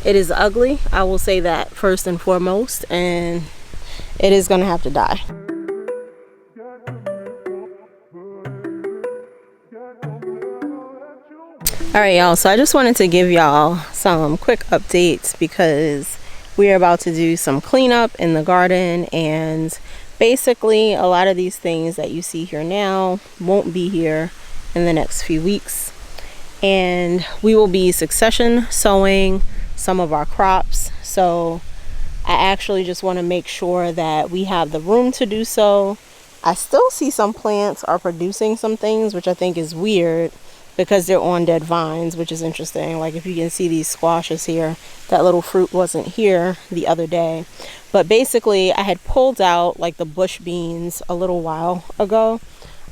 It is ugly, I will say that first and foremost, and it is gonna have to die. All right, y'all, so I just wanted to give y'all some quick updates because we're about to do some cleanup in the garden, and basically a lot of these things that you see here now won't be here in the next few weeks, and we will be succession sowing some of our crops. So I actually just want to make sure that we have the room to do so. I still see some plants are producing some things, which I think is weird because they're on dead vines, which is interesting. Like if you can see these squashes here, that little fruit wasn't here the other day. But basically I had pulled out like the bush beans a little while ago.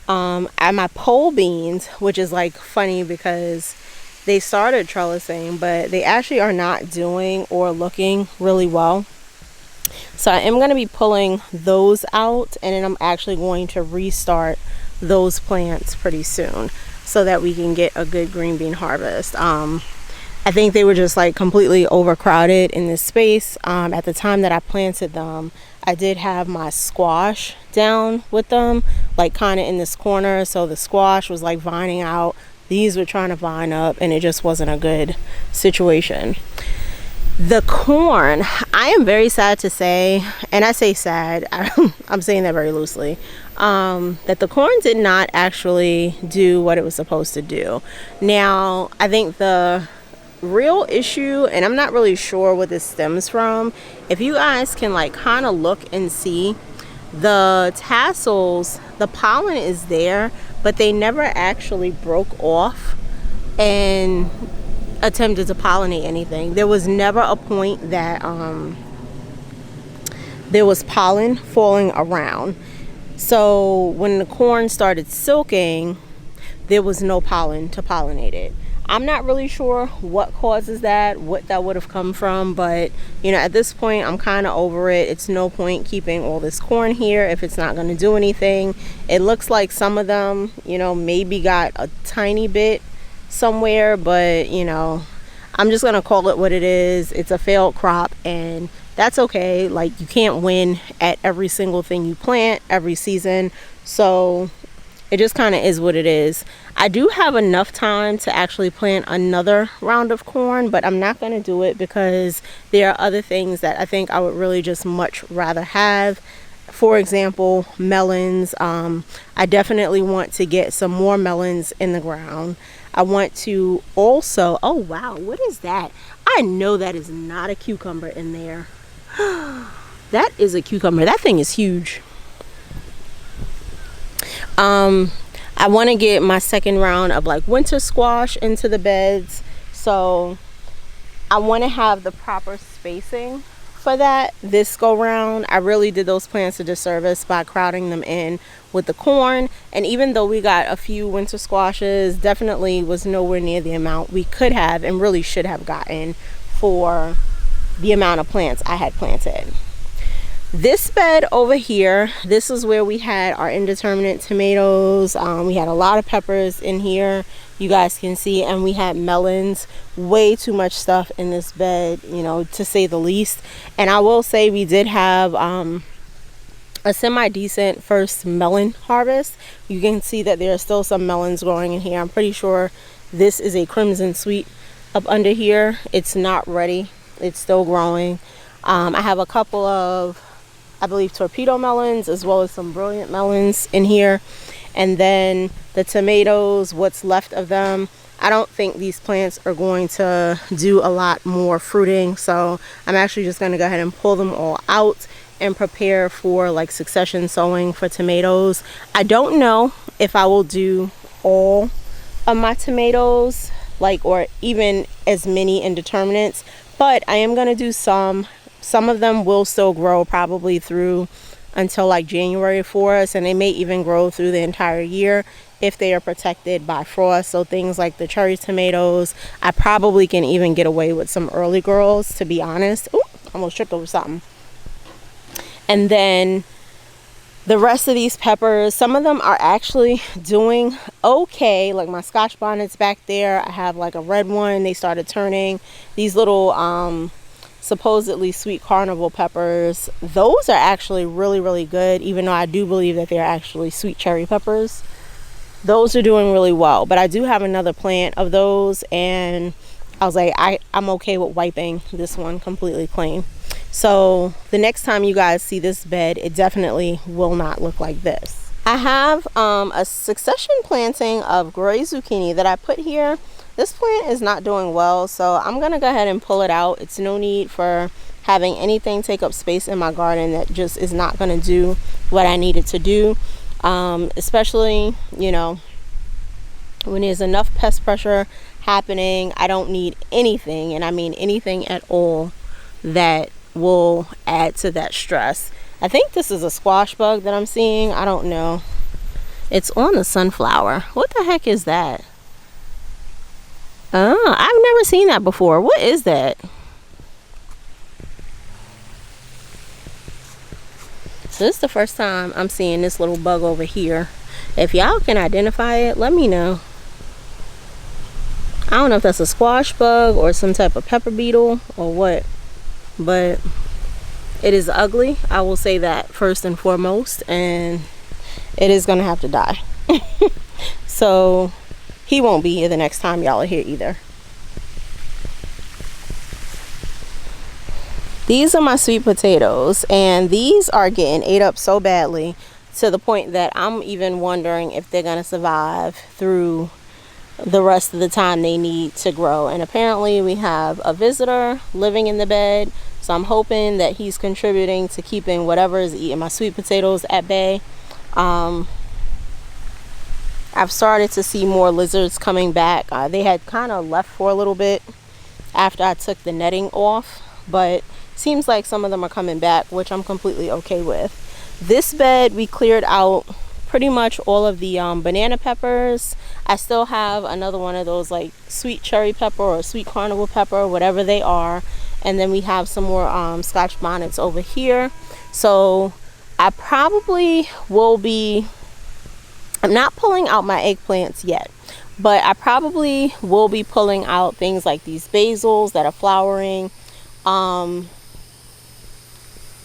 And my pole beans, which is like funny because they started trellising, but they actually are not doing or looking really well. So I am going to be pulling those out, and then I'm actually going to restart those plants pretty soon so that we can get a good green bean harvest. I think they were just like completely overcrowded in this space. At the time that I planted them, I did have my squash down with them, like kind of in this corner. So the squash was like vining out. These were trying to vine up, and it just wasn't a good situation. The corn, I am very sad to say, and I say sad, I'm saying that very loosely, that the corn did not actually do what it was supposed to do. Now, I think the real issue, and I'm not really sure what this stems from, if you guys can like kind of look and see the tassels, the pollen is there, but they never actually broke off and attempted to pollinate anything. There was never a point that there was pollen falling around. So when the corn started silking, there was no pollen to pollinate it. I'm not really sure what causes that, what that would have come from, but you know, at this point I'm kind of over it. It's no point keeping all this corn here if it's not going to do anything. It looks like some of them, you know, maybe got a tiny bit somewhere, but you know, I'm just gonna call it what it is. It's a failed crop, and that's okay. Like, you can't win at every single thing you plant every season, so it just kind of is what it is. I do have enough time to actually plant another round of corn, but I'm not going to do it because there are other things that I think I would really just much rather have. For example, melons. I definitely want to get some more melons in the ground. I want to also, oh wow, what is that? I know that is not a cucumber in there. That is a cucumber. That thing is huge. I want to get my second round of like winter squash into the beds, so I want to have the proper spacing for that this go round. I really did those plants a disservice by crowding them in with the corn, and even though we got a few winter squashes, definitely was nowhere near the amount we could have and really should have gotten for the amount of plants I had planted. This bed over here, this is where we had our indeterminate tomatoes. We had a lot of peppers in here, you guys can see, and we had melons. Way too much stuff in this bed, you know, to say the least. And I will say we did have a semi-decent first melon harvest. You can see that there are still some melons growing in here. I'm pretty sure this is a crimson sweet up under here. It's not ready, it's still growing. I have a couple of, I believe, torpedo melons as well as some brilliant melons in here. And then the tomatoes, what's left of them, I don't think these plants are going to do a lot more fruiting, so I'm actually just going to go ahead and pull them all out and prepare for like succession sowing for tomatoes. I don't know if I will do all of my tomatoes, like, or even as many indeterminates, but I am going to do some. Some of them will still grow probably through until like January for us, and they may even grow through the entire year if they are protected by frost. So things like the cherry tomatoes, I probably can even get away with some early girls, to be honest. Ooh, almost tripped over something. And then The rest of these peppers, some of them are actually doing okay. Like my Scotch bonnets back there, I have like a red one. They started turning. These little supposedly sweet carnival peppers, those are actually really good, even though I do believe that they're actually sweet cherry peppers. Those are doing really well, but I do have another plant of those, and I was like, I'm okay with wiping this one completely clean. So the next time you guys see this bed, it definitely will not look like this. I have a succession planting of gray zucchini that I put here. This plant is not doing well, so I'm gonna go ahead and pull it out. It's no need for having anything take up space in my garden that just is not gonna do what I need it to do. Especially, you know, when there's enough pest pressure happening, I don't need anything, and I mean anything at all, that will add to that stress. I think this is a squash bug that I'm seeing. I don't know. It's on the sunflower. What the heck is that? Oh, I've never seen that before. What is that? So this is the first time I'm seeing this little bug over here. If y'all can identify it, let me know. I don't know if that's a squash bug or some type of pepper beetle or what, but it is ugly. I will say that first and foremost, and it is gonna have to die. So he won't be here the next time y'all are here either. These are my sweet potatoes, and these are getting ate up so badly to the point that I'm even wondering if they're gonna survive through the rest of the time they need to grow. And apparently we have a visitor living in the bed, so I'm hoping that he's contributing to keeping whatever is eating my sweet potatoes at bay. I've started to see more lizards coming back. They had kind of left for a little bit after I took the netting off, but seems like some of them are coming back, which I'm completely okay with. This bed we cleared out pretty much all of the banana peppers. I still have another one of those like sweet cherry pepper or sweet carnival pepper, whatever they are, and then we have some more Scotch bonnets over here. So I probably will be, I'm not pulling out my eggplants yet, but I probably will be pulling out things like these basils that are flowering.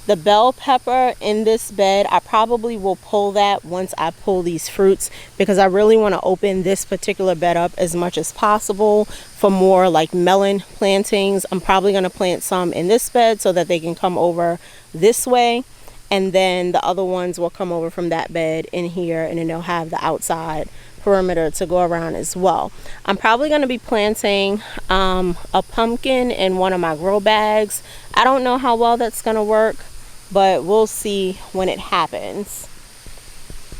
The bell pepper in this bed, I probably will pull that once I pull these fruits, because I really want to open this particular bed up as much as possible for more like melon plantings. I'm probably going to plant some in this bed so that they can come over this way, and then the other ones will come over from that bed in here, and then they'll have the outside perimeter to go around as well. I'm probably going to be planting a pumpkin in one of my grow bags. I don't know how well that's going to work, but we'll see when it happens.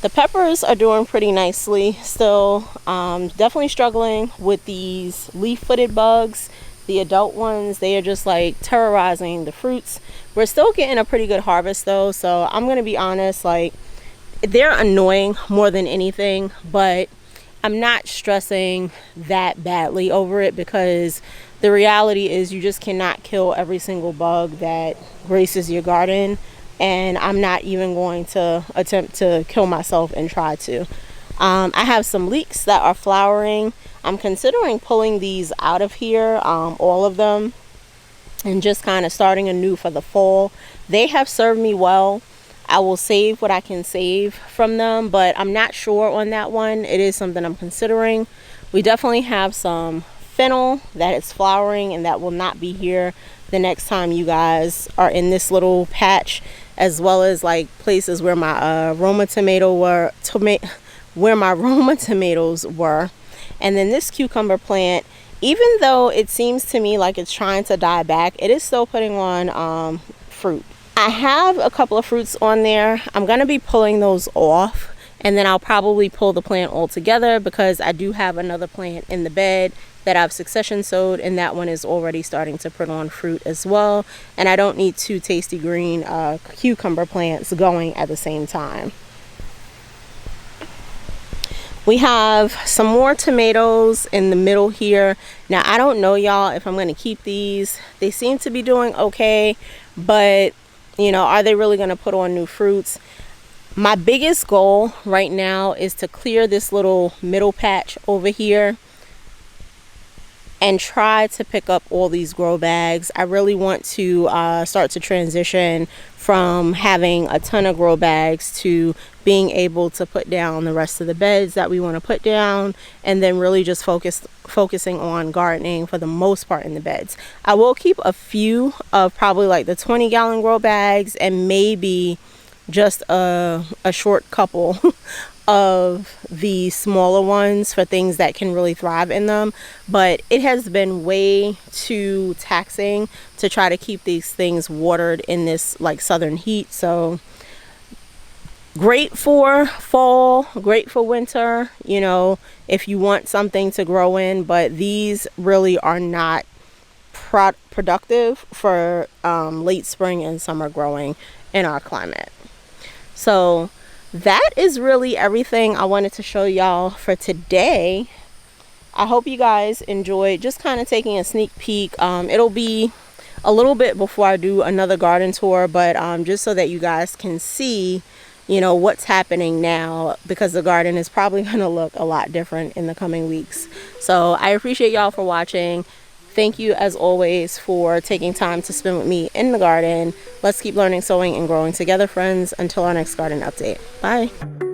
The peppers are doing pretty nicely still. Definitely struggling with these leaf-footed bugs. The adult ones, they are just like terrorizing the fruits. We're still getting a pretty good harvest though, so I'm gonna be honest, like, they're annoying more than anything, but I'm not stressing that badly over it, because the reality is you just cannot kill every single bug that graces your garden, and I'm not even going to attempt to kill myself and try to. I have some leeks that are flowering. I'm considering pulling these out of here, all of them, and just kind of starting anew for the fall. They have served me well. I will save what I can save from them, but I'm not sure on that one. It is something I'm considering. We definitely have some fennel that is flowering, and that will not be here the next time you guys are in this little patch, as well as like places where my Roma tomatoes were. And then this cucumber plant, even though it seems to me like it's trying to die back, it is still putting on fruit. I have a couple of fruits on there. I'm going to be pulling those off, and then I'll probably pull the plant all together, because I do have another plant in the bed that I've succession sowed, and that one is already starting to put on fruit as well. And I don't need two tasty green cucumber plants going at the same time. We have some more tomatoes in the middle here. Now, I don't know, y'all, if I'm going to keep these. They seem to be doing okay, but you know, are they really going to put on new fruits? My biggest goal right now is to clear this little middle patch over here and try to pick up all these grow bags. I really want to start to transition from having a ton of grow bags to being able to put down the rest of the beds that we want to put down, and then really just focusing on gardening for the most part in the beds. I will keep a few of probably like the 20-gallon grow bags and maybe just a short couple of the smaller ones for things that can really thrive in them. But it has been way too taxing to try to keep these things watered in this like southern heat. So great for fall, great for winter, you know, if you want something to grow in, but these really are not productive for late spring and summer growing in our climate. So that is really everything I wanted to show y'all for today. I hope you guys enjoyed just kind of taking a sneak peek. It'll be a little bit before I do another garden tour, but just so that you guys can see, you know, what's happening now, because the garden is probably going to look a lot different in the coming weeks. So I appreciate y'all for watching. Thank you as always for taking time to spend with me in the garden. Let's keep learning, sowing, and growing together, friends. Until our next garden update. Bye.